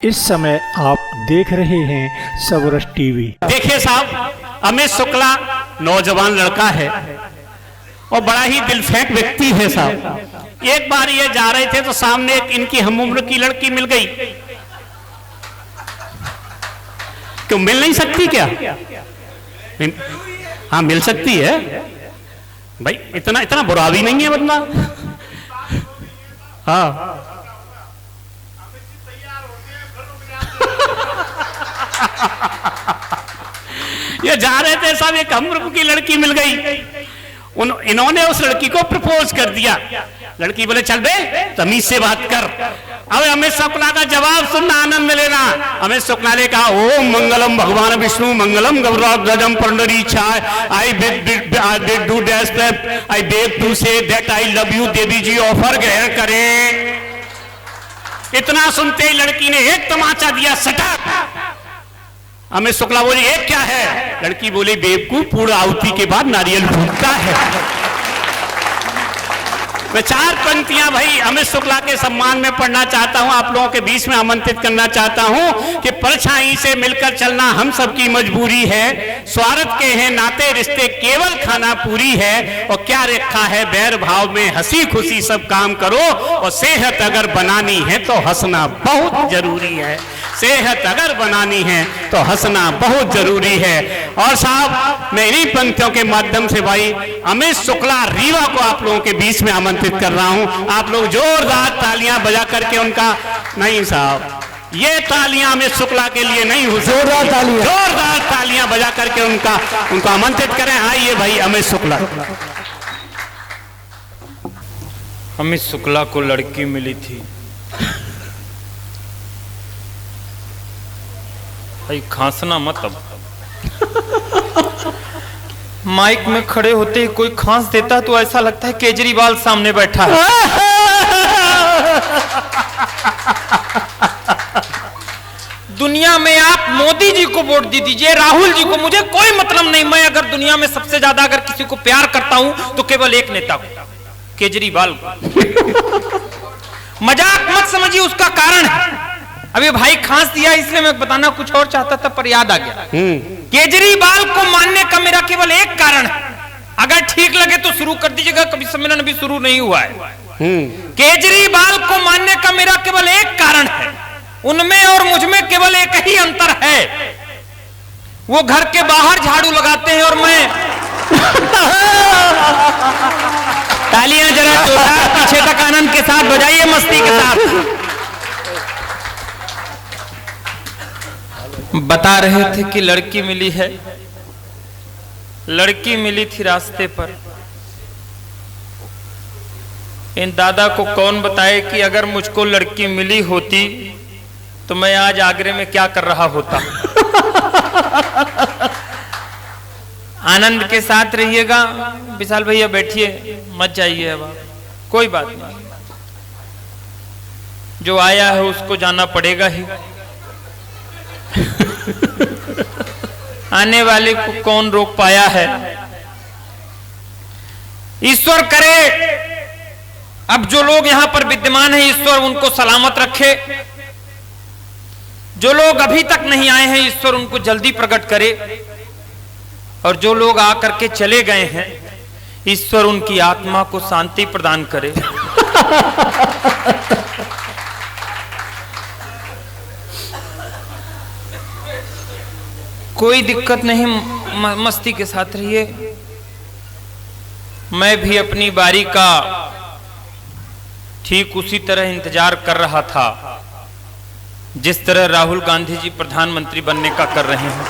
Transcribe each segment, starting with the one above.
इस समय आप देख रहे हैं सबरस टीवी। देखिए साहब, अमित शुक्ला नौजवान लड़का है और बड़ा ही दिलफेंक व्यक्ति है साहब। एक बार ये जा रहे थे तो सामने एक इनकी हम उम्र की लड़की मिल गई। क्यों मिल नहीं सकती क्या? हाँ मिल सकती है भाई, इतना इतना बुरा भी नहीं है बंदा। हाँ ये जा रहे थे साहब, एक हम की लड़की मिल गई। इन्होंने उस लड़की को प्रपोज कर दिया। लड़की बोले चल बे तमीज से बात कर। अब अमित शुक्ला का जवाब सुनना, आनंद लेना। अमित शुक्ला ने कहा ओम मंगलम भगवान विष्णु मंगलम गौरम पंडरीचाय I beg to respect I beg to say that I love you. देवी जी ऑफर ग्रहण करें। इतना सुनते ही लड़की ने एक तमाचा दिया, सटक। अमित शुक्ला बोली ये क्या है? लड़की बोली बेवकूफ, पूर्ण आहुति के बाद नारियल फूटता है। मैं चार पंक्तियां भाई अमित शुक्ला के सम्मान में पढ़ना चाहता हूं, आप लोगों के बीच में आमंत्रित करना चाहता हूं कि परछाई से मिलकर चलना हम सबकी मजबूरी है। स्वार्थ के हैं नाते रिश्ते केवल खाना पूरी है। और क्या रखा है बैर भाव में, हंसी खुशी सब काम करो। और सेहत अगर बनानी है तो हंसना बहुत जरूरी है। सेहत अगर बनानी है तो हंसना बहुत जरूरी है। और साहब मैं इन्हीं पंक्तियों के माध्यम से भाई अमित शुक्ला रीवा को आप लोगों के बीच में आमंत्रित कर रहा हूं। आप लोग जोरदार तालियां बजा करके उनका, नहीं साहब ये तालियां अमित शुक्ला के लिए नहीं हो, जोरदार तालियां बजा करके उनको आमंत्रित करें। आइए भाई अमित शुक्ला। अमित शुक्ला को लड़की मिली थी। भाई खांसना मत अब। माइक में खड़े होते ही कोई खांस देता तो ऐसा लगता है केजरीवाल सामने बैठा है। दुनिया में आप मोदी जी को वोट दे दीजिए, राहुल जी को, मुझे कोई मतलब नहीं। मैं अगर दुनिया में सबसे ज्यादा अगर किसी को प्यार करता हूं तो केवल एक नेता को, केजरीवाल को। मजाक मत समझिए, उसका कारण है। अभी भाई खांस दिया इसलिए मैं बताना कुछ और चाहता था पर याद आ गया। केजरीवाल को मानने का मेरा केवल एक कारण है। अगर ठीक लगे तो शुरू कर दीजिएगा, कभी सम्मेलन अभी शुरू नहीं हुआ है। केजरीवाल को मानने का मेरा केवल एक कारण है। उनमें और मुझमें केवल एक ही अंतर है, वो घर के बाहर झाड़ू लगाते हैं और मैं तालियां जरा जोरदार पीछे तक आनंद के साथ बजाइए, मस्ती के साथ। बता रहे थे कि लड़की मिली है। लड़की मिली थी रास्ते पर। इन दादा को कौन बताए कि अगर मुझको लड़की मिली होती तो मैं आज आगरे में क्या कर रहा होता। आनंद के साथ रहिएगा। विशाल भैया बैठिए, मत जाइए अब, कोई बात नहीं। जो आया है उसको जाना पड़ेगा ही। आने वाले को कौन रोक पाया है। ईश्वर करे अब जो लोग यहां पर विद्यमान हैं, ईश्वर उनको सलामत रखे। जो लोग अभी तक नहीं आए हैं, ईश्वर उनको जल्दी प्रकट करे। और जो लोग आकर के चले गए हैं, ईश्वर उनकी आत्मा को शांति प्रदान करे। कोई दिक्कत नहीं, मस्ती के साथ रहिए। मैं भी अपनी बारी का ठीक उसी तरह इंतजार कर रहा था जिस तरह राहुल गांधी जी प्रधानमंत्री बनने का कर रहे हैं।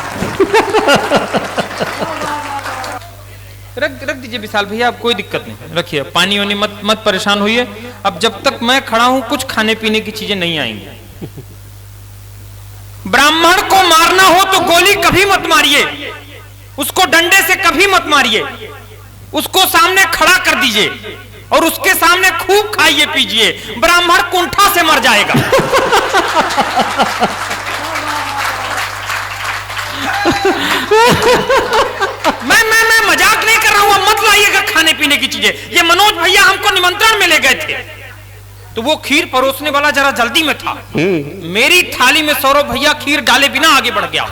रख दीजिए विशाल भैया, अब कोई दिक्कत नहीं, रखिए। पानी वानी मत परेशान होइए। अब जब तक मैं खड़ा हूं कुछ खाने पीने की चीजें नहीं आएंगी। ब्राह्मण को मारना हो तो गोली कभी मत मारिए, उसको डंडे से कभी मत मारिए। उसको सामने खड़ा कर दीजिए और उसके सामने खूब खाइए पीजिए। ब्राह्मण कुंठा से मर जाएगा। मैं मजाक नहीं कर रहा हूं, मत लाइएगा खाने पीने की चीजें। ये मनोज भैया हमको निमंत्रण में ले गए थे तो वो खीर परोसने वाला जरा जल्दी में था। मेरी थाली में सौरभ भैया खीर डाले बिना आगे बढ़ गया।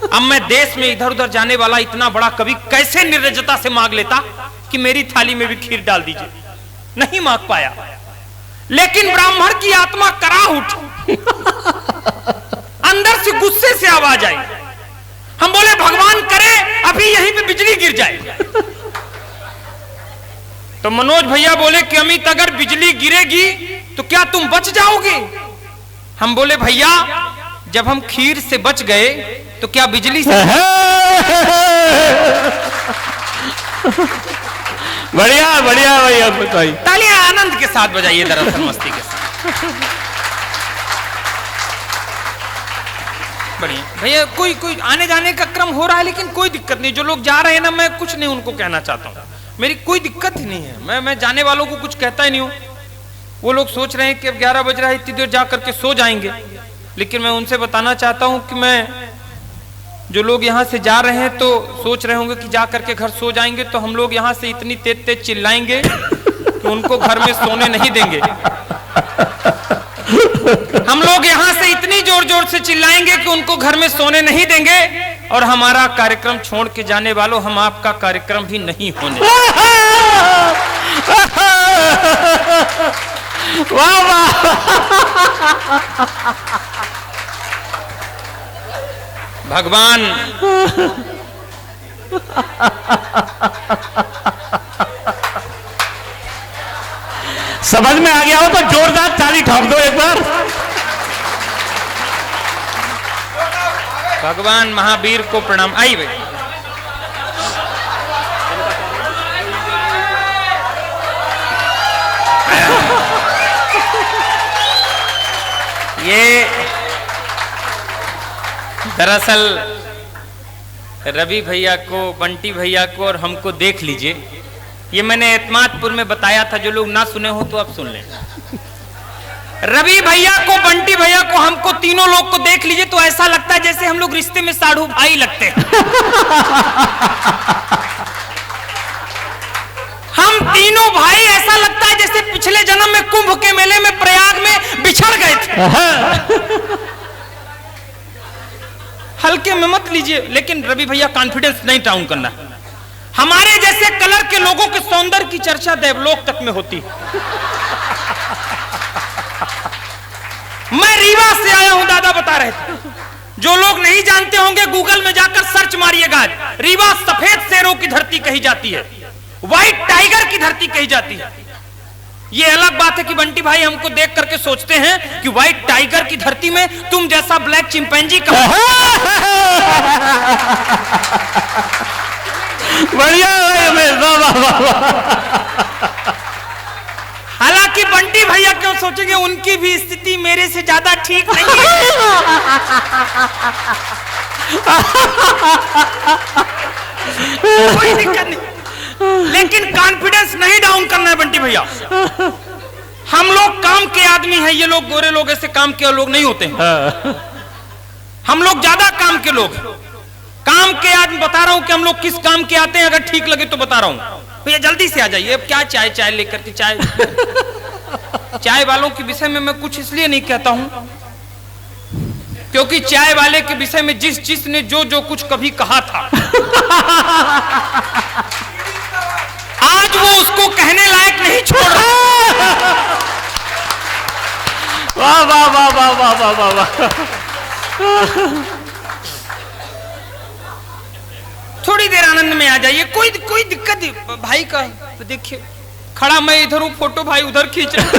अब मैं देश में इधर उधर जाने वाला इतना बड़ा कवि कैसे निर्लज्जता से मांग लेता कि मेरी थाली में भी खीर डाल दीजिए, नहीं मांग पाया। लेकिन ब्राह्मण की आत्मा करा उठी, अंदर से गुस्से से आवाज आई। हम बोले भगवान करे अभी यहीं पे बिजली गिर जाए। तो मनोज भैया बोले कि अमित अगर बिजली गिरेगी तो क्या तुम बच जाओगे? हम बोले भैया जब हम खीर से बच गए तो क्या बिजली से? बढ़िया बढ़िया भैया, बताइए। तालियां आनंद के साथ बजाइए, दरअसल मस्ती के साथ। बढ़िया भैया, कोई आने जाने का क्रम हो रहा है लेकिन कोई दिक्कत नहीं। जो लोग जा रहे हैं ना, मैं कुछ नहीं उनको कहना चाहता हूँ, मेरी कोई दिक्कत ही नहीं है। मैं जाने वालों को कुछ कहता ही नहीं हूँ। वो लोग सोच रहे हैं कि अब 11 बज रहा है, इतनी देर जा करके सो जाएंगे, लेकिन मैं उनसे बताना चाहता हूँ कि मैं जो लोग यहाँ से जा रहे हैं तो सोच रहे होंगे कि जा करके घर सो जाएंगे, तो हम लोग यहाँ से इतनी तेज तेज चिल्लाएंगे कि उनको घर में सोने नहीं देंगे। हम लोग यहाँ से इतनी जोर जोर से चिल्लाएंगे कि उनको घर में सोने नहीं देंगे, और हमारा कार्यक्रम छोड़ के जाने वालों, हम आपका कार्यक्रम भी नहीं होने। वाह वाह, भगवान समझ में आ गया हो तो जोरदार ताली ठोक दो एक बार। भगवान महावीर को प्रणाम। आई भाई, ये दरअसल रवि भैया को, बंटी भैया को और हमको देख लीजिए। ये मैंने एतमादपुर में बताया था, जो लोग ना सुने हो तो अब सुन लें। रवि भैया को, बंटी भैया को, हमको तीनों लोग को देख लीजिए तो ऐसा लगता है जैसे हम लोग रिश्ते में साढ़ू भाई लगते हैं। हम तीनों भाई ऐसा लगता है जैसे पिछले जन्म में कुंभ के मेले में प्रयाग में बिछड़ गए थे। हल्के में मत लीजिए, लेकिन रवि भैया कॉन्फिडेंस नहीं डाउन करना। हमारे जैसे कलर के लोगों के सौंदर्य की चर्चा देवलोक तक में होती। मैं रीवा से आया हूं, दादा बता रहे थे। जो लोग नहीं जानते होंगे गूगल में जाकर सर्च मारिएगा। रीवा सफेद शेरों की धरती कही जाती है, व्हाइट टाइगर की धरती कही जाती है। ये अलग बात है कि बंटी भाई हमको देख करके सोचते हैं कि व्हाइट टाइगर की धरती में तुम जैसा ब्लैक चिंपैंजी का। बढ़िया हालांकि बंटी भैया क्यों सोचेंगे, उनकी भी स्थिति मेरे से ज्यादा ठीक नहीं है। कोई दिक्कत नहीं, लेकिन कॉन्फिडेंस नहीं डाउन करना है बंटी भैया। हम लोग काम के आदमी हैं, ये लोग गोरे लोग ऐसे काम के लोग नहीं होते हैं। हम लोग ज्यादा काम के लोग, काम के आदमी। बता रहा हूं कि हम लोग किस काम के आते हैं, अगर ठीक लगे तो बता रहा हूं। भैया जल्दी से आ जाइए। अब क्या चाय लेकर के, चाय वालों के विषय में मैं कुछ इसलिए नहीं कहता हूं क्योंकि चाय वाले के विषय में जिसने जो कुछ कभी कहा था, आज वो उसको कहने लायक नहीं छोड़ रहा। वाह वाह वाह वाह वाह वाह वाह वाह। थोड़ी देर आनंद में आ जाइए, कोई दिक्कत नहीं। भाई का तो देखिए, खड़ा मैं इधर हूं, फोटो भाई उधर खींच रहे।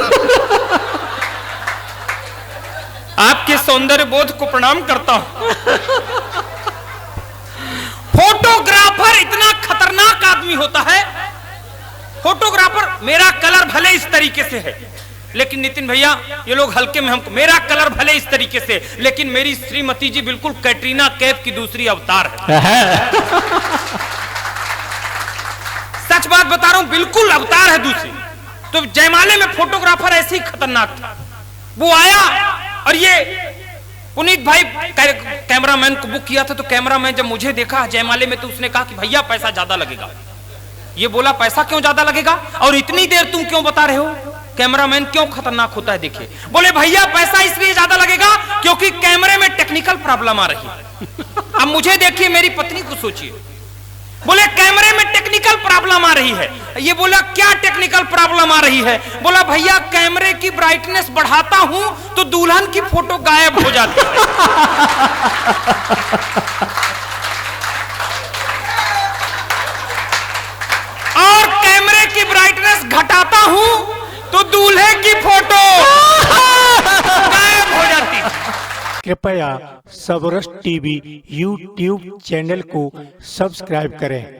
आपके सौंदर्य बोध को प्रणाम करता हूं। फोटोग्राफर इतना खतरनाक आदमी होता है। फोटोग्राफर, मेरा कलर भले इस तरीके से है, लेकिन नितिन भैया ये लोग हल्के में हमको, मेरा कलर भले इस तरीके से, लेकिन मेरी श्रीमती जी बिल्कुल कैटरीना कैफ की दूसरी अवतार है। सच बात बता रहा हूं, बिल्कुल अवतार है दूसरी। तो जयमाले में फोटोग्राफर ऐसे ही खतरनाक था। वो आया और ये पुनीत भाई कैमरामैन को बुक किया था, तो कैमरामैन जब मुझे देखा जयमाले में तो उसने कहा कि भैया पैसा ज्यादा लगेगा। ये बोला पैसा क्यों ज्यादा लगेगा और इतनी देर तुम क्यों बता रहे हो? कैमरामैन क्यों खतरनाक होता है देखिए। बोले भैया पैसा इसलिए ज्यादा लगेगा क्योंकि कैमरे में टेक्निकल प्रॉब्लम आ रही है। अब मुझे देखिए, मेरी पत्नी को सोचिए। बोले कैमरे में टेक्निकल प्रॉब्लम आ रही है। ये बोला क्या टेक्निकल प्रॉब्लम आ रही है? बोला भैया कैमरे की ब्राइटनेस बढ़ाता हूं तो दुल्हन की फोटो गायब हो जाती है। और कैमरे की ब्राइटनेस घटाता हूं तो दूल्हे की फोटो गायब हो जाती है। कृपया सबरस टीवी यूट्यूब चैनल को सब्सक्राइब करें।